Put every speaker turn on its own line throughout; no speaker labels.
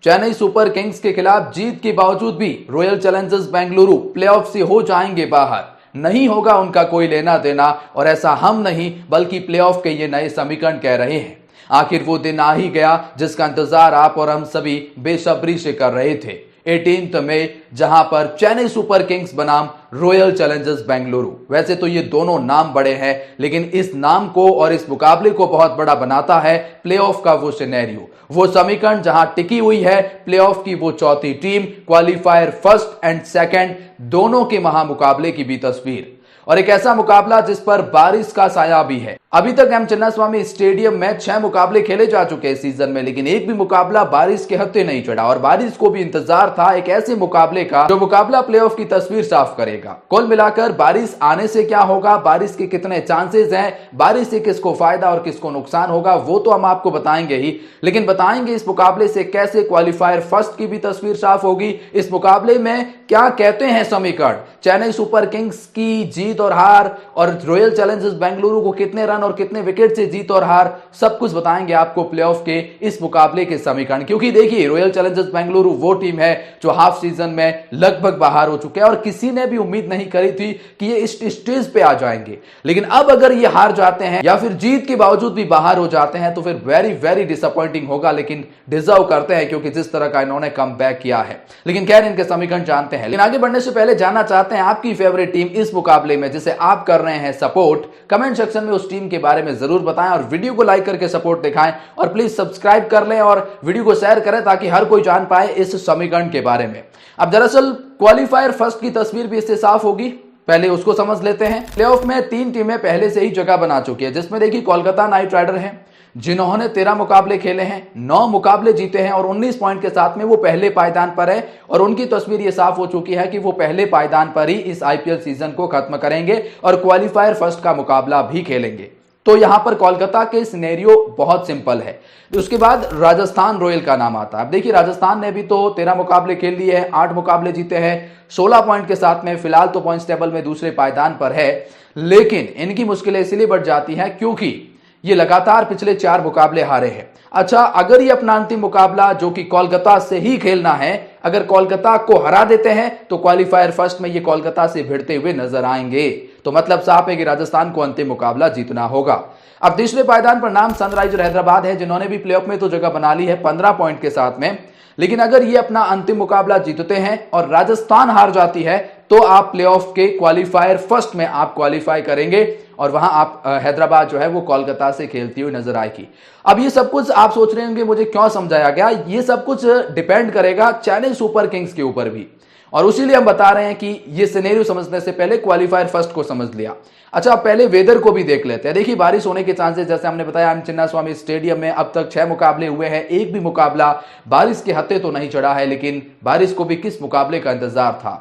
Chennai super Kings के खिलाफ जीत के बावजूद भी रॉयल चैलेंजर्स बेंगलुरु प्लेऑफ से हो जाएंगे बाहर, नहीं होगा उनका कोई लेना देना। और ऐसा हम नहीं बल्कि प्लेऑफ के ये नए समीकरण कह रहे हैं। आखिर वो दिन आ ही गया जिसका इंतजार आप और हम सभी बेसब्री से कर रहे थे। 18 मई, जहां पर चेन्नई सुपर किंग्स बनाम रॉयल चैलेंजर्स बेंगलुरु। वैसे तो ये दोनों नाम बड़े हैं, लेकिन इस नाम को और इस मुकाबले को बहुत बड़ा बनाता है प्लेऑफ का वो सिनेरियो, वो समीकरण जहां टिकी हुई है प्लेऑफ की वो चौथी team, qualifier first and second दोनों के महामुकाबले की भी तस्वीर। और एक ऐसा मुकाबला जिस पर बारिश का साया भी है। अभी तक एम चिन्नास्वामी स्टेडियम में 6 मुकाबले खेले जा चुके हैं सीजन में, लेकिन एक भी मुकाबला बारिश के हत्थे नहीं चढ़ा। और बारिश को भी इंतजार था एक ऐसे मुकाबले का जो मुकाबला प्लेऑफ की तस्वीर साफ करेगा। कुल मिलाकर बारिश आने से क्या होगा, बारिश के कितने चांसेस हैं, बारिश से किसको फायदा और किसको नुकसान होगा, वो तो हम आपको बताएंगे ही, लेकिन बताएंगे इस मुकाबले से कैसे क्वालिफायर फर्स्ट की भी तस्वीर साफ होगी। इस मुकाबले में क्या कहते हैं समीकरण, चेन्नई सुपर किंग्स की जीत और हार और रॉयल चैलेंजर्स बेंगलुरु को कितने रन और कितने विकेट से जीत और हार, सब कुछ बताएंगे आपको प्लेऑफ के इस मुकाबले के समीकरण। क्योंकि देखिए, रॉयल चैलेंजर्स बेंगलुरु वो टीम है जो हाफ सीजन में लगभग बाहर हो चुके हैं और किसी ने भी उम्मीद नहीं करी थी कि ये इस स्टेज पे आ जाएंगे। लेकिन अब अगर ये हार जाते हैं या फिर जीत के बावजूद भी बाहर हो जाते हैं तो फिर वेरी वेरी डिसअपॉइंटिंग होगा, लेकिन डिजर्व करते हैं क्योंकि जिस तरह का इन्होंने कम बैक किया है। लेकिन खैर, इनके समीकरण जानते हैं। लेकिन आगे बढ़ने से पहले जानना चाहते हैं आपकी फेवरेट टीम इस मुकाबले में जिसे आप कर रहे हैं सपोर्ट। कमेंट सेक्शन में उस टीम के बारे में जरूर बताएं और वीडियो को लाइक करके सपोर्ट दिखाएं और प्लीज सब्सक्राइब कर लें और वीडियो को शेयर करें ताकि हर कोई जान पाए इस समीकरण के बारे में। अब दरअसल क्वालिफायर फर्स्ट की तस्वीर भी इससे साफ होगी, पहले उसको समझ लेते हैं। प्लेऑफ में 3 टीमें पहले से ही जगह बना चुकी है, जिसमें देखिए कोलकाता नाइट राइडर है जिन्होंने 13 मुकाबले खेले हैं, 9 मुकाबले जीते हैं और 19 पॉइंट के साथ में वो पहले पायदान पर है। और उनकी तस्वीर ये साफ हो चुकी है कि वो पहले पायदान पर ही इस आईपीएल सीजन को खत्म करेंगे और क्वालिफायर फर्स्ट का मुकाबला भी खेलेंगे। तो यहां पर कोलकाता के सिनेरियो बहुत सिंपल है। उसके बाद राजस्थान रॉयल का नाम आता है। अब देखिए, राजस्थान ने भी तो 13 मुकाबले खेल लिए हैं, 8 मुकाबले जीते हैं, 16 पॉइंट के साथ में फिलहाल तो पॉइंट्स टेबल में दूसरे पायदान पर है। लेकिन इनकी मुश्किलें इसलिए बढ़ जाती हैं क्योंकि ये लगातार पिछले 4 मुकाबले हारे हैं। अच्छा, अगर ये अपना अंतिम मुकाबला जो कि कोलकाता से ही खेलना है, अगर कोलकाता को हरा देते हैं तो क्वालिफायर फर्स्ट में ये कोलकाता से भिड़ते हुए नजर आएंगे। तो मतलब साफ है कि राजस्थान को अंतिम मुकाबला जीतना होगा। अब तीसरे पायदान पर नाम सनराइजर हैदराबाद है जिन्होंने भी प्लेऑफ में तो जगह बना ली है 15 पॉइंट के साथ में। लेकिन अगर ये अपना अंतिम मुकाबला जीतते हैं और राजस्थान हार जाती है तो आप प्लेऑफ के क्वालिफायर फर्स्ट में आप क्वालिफाई करेंगे और वहां आप हैदराबाद जो है वो कोलकाता से खेलती हुई नजर आएगी। अब ये सब कुछ आप सोच रहे होंगे मुझे क्यों समझाया गया, ये सब कुछ डिपेंड करेगा चेन्नई सुपर किंग्स के ऊपर भी। और उसीलिए हम बता रहे हैं कि ये सिनेरियो समझने से पहले क्वालिफायर फर्स्ट को समझ लिया। अच्छा, पहले वेदर को भी देख लेते हैं। देखिए, बारिश होने के चांसेस जैसे हमने बताया एम चिन्नास्वामी स्टेडियम में अब तक 6 मुकाबले हुए हैं, एक भी मुकाबला बारिश के हत्थे तो नहीं चढ़ा है। लेकिन बारिश को भी किस मुकाबले का इंतजार था।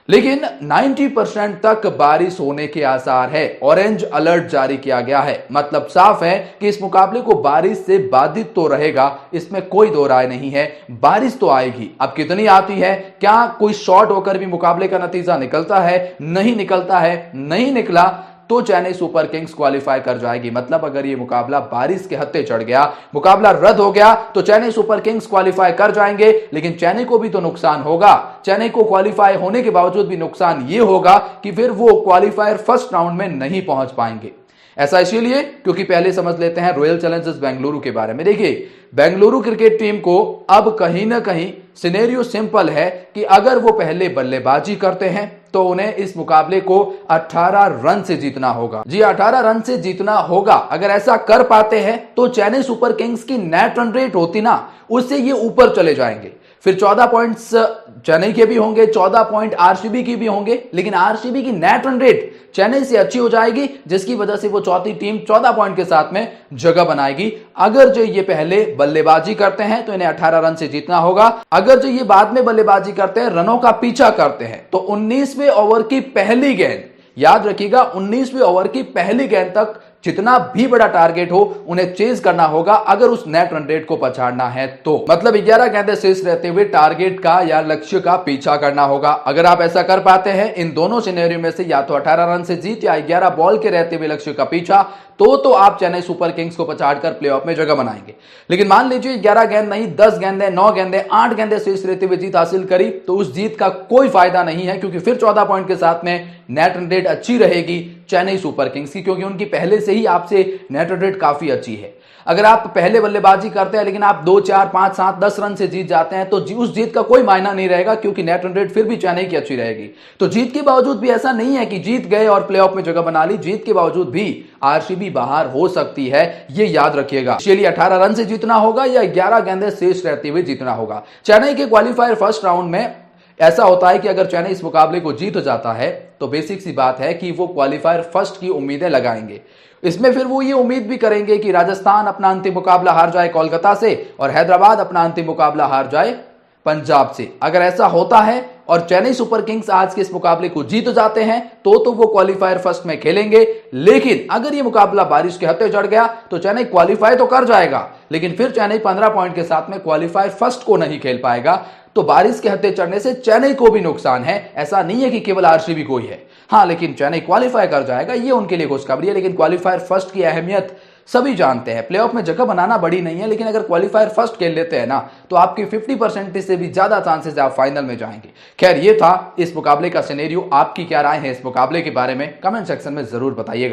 लेकिन 90% तक बारिश होने के आसार है, ऑरेंज अलर्ट जारी किया गया है। मतलब साफ है कि इस मुकाबले को बारिश से बाधित तो रहेगा, इसमें कोई दो राय नहीं है, बारिश तो आएगी। अब कितनी आती है, क्या कोई शॉर्ट होकर भी मुकाबले का नतीजा निकलता है, नहीं निकलता है, नहीं निकला तो चेन्नई सुपर किंग्स क्वालिफाई कर जाएगी। मतलब अगर ये मुकाबला बारिश के हत्थे चढ़ गया, मुकाबला रद्द हो गया तो चेन्नई सुपर किंग्स क्वालिफाई कर जाएंगे। लेकिन चेन्नई को भी तो नुकसान होगा, चेन्नई को क्वालिफाई होने के बावजूद भी नुकसान ये होगा कि फिर वो क्वालिफायर फर्स्ट राउंड में नहीं पहुंच पाएंगे। ऐसा इसीलिए क्योंकि पहले समझ लेते हैं रॉयल चैलेंजर्स बेंगलुरु के बारे में। देखिए, बेंगलुरु क्रिकेट टीम को अब कहीं ना कहीं सिनेरियो सिंपल है कि अगर वो पहले बल्लेबाजी करते हैं तो उन्हें इस मुकाबले को 18 रन से जीतना होगा। जी, 18 रन से जीतना होगा। अगर ऐसा कर पाते हैं तो चेन्नई सुपर किंग्स की नेट रन रेट होती ना, उससे ये ऊपर चले जाएंगे। फिर 14 पॉइंट्स चेन्नई के भी होंगे, 14 पॉइंट आरसीबी की भी होंगे, लेकिन आरसीबी की नेट रन रेट चेन्नई से अच्छी हो जाएगी, जिसकी वजह से वो चौथी टीम 14 पॉइंट के साथ में जगह बनाएगी। अगर जो ये पहले बल्लेबाजी करते हैं तो इन्हें 18 रन से जीतना होगा। अगर जो ये बाद में बल्लेबाजी करते हैं, रनों का पीछा करते हैं, तो 19वें ओवर की पहली गेंद, याद रखिएगा 19वें ओवर की पहली गेंद तक जितना भी बड़ा टारगेट हो उन्हें चेज करना होगा अगर उस नेट रन रेट को पछाड़ना है तो। मतलब 11 गेंदें शेष रहते हुए टारगेट का या लक्ष्य का पीछा करना होगा। अगर आप ऐसा कर पाते हैं इन दोनों सिनेरियो में से, या तो 18 रन से जीत या 11 बॉल के रहते हुए लक्ष्य का पीछा, तो आप चेन्नई सुपर किंग्स को पछाड़कर प्लेऑफ में जगह बनाएंगे। लेकिन मान लीजिए 11 गेंद नहीं, 10 गेंदें, 9 गेंदें, 8 गेंदें शेष रहते हुए जीत हासिल करी, तो उस जीत का कोई फायदा नहीं है, क्योंकि फिर 14 पॉइंट के साथ में नेट रन रेट अच्छी रहेगी चेन्नई सुपर किंग्स की, क्योंकि उनकी पहले से ही आपसे नेट रन रेट काफी अच्छी है। अगर आप पहले बल्लेबाजी करते हैं लेकिन आप 2, 4, 5, 7, 10 रन से जीत जाते हैं तो उस जीत का कोई मायना नहीं रहेगा, क्योंकि नेट रन रेट फिर भी चेन्नई की अच्छी रहेगी। तो जीत के बावजूद भी ऐसा नहीं है कि जीत गए और प्लेऑफ में जगह बना ली, जीत के बावजूद भी आरसीबी बाहर हो सकती है, ये याद रखिएगा। चलिए 18 रन से जीतना होगा या 11 गेंदें शेष रहते हुए जीतना होगा। चेन्नई के क्वालिफायर फर्स्ट राउंड में ऐसा होता है कि अगर चेन्नई इस मुकाबले को जीत जाता है तो बेसिक सी बात है कि वो क्वालिफायर फर्स्ट की उम्मीदें लगाएंगे। इसमें फिर वो ये उम्मीद भी करेंगे कि राजस्थान अपना अंतिम मुकाबला हार जाए कोलकाता से और हैदराबाद अपना अंतिम मुकाबला हार जाए पंजाब से। अगर ऐसा होता है और चेन्नई सुपर किंग्स आज के इस मुकाबले को जीत जाते हैं तो वो क्वालिफायर फर्स्ट में खेलेंगे। लेकिन अगर ये मुकाबला बारिश के हत्थे चढ़ गया तो चेन्नई क्वालिफाई तो कर जाएगा, लेकिन फिर चेन्नई 15 पॉइंट के साथ में क्वालिफायर फर्स्ट को नहीं खेल पाएगा। तो बारिश के हत्थे चढ़ने से चेन्नई को भी नुकसान है, ऐसा नहीं है कि केवल आरसीबी को ही है। हाँ, लेकिन चेन्नई क्वालिफाई कर जाएगा, ये उनके लिए खुशखबरी है। लेकिन क्वालिफायर फर्स्ट की अहमियत सभी जानते हैं। प्लेऑफ में जगह बनाना बड़ी नहीं है, लेकिन अगर क्वालिफायर फर्स्ट खेल लेते हैं ना तो आपकी 50% से भी ज्यादा चांसेस आप फाइनल में जाएंगे। खैर, ये था इस मुकाबले का सिनेरियो। आपकी क्या राय है इस मुकाबले के बारे में, कमेंट सेक्शन में जरूर बताइएगा।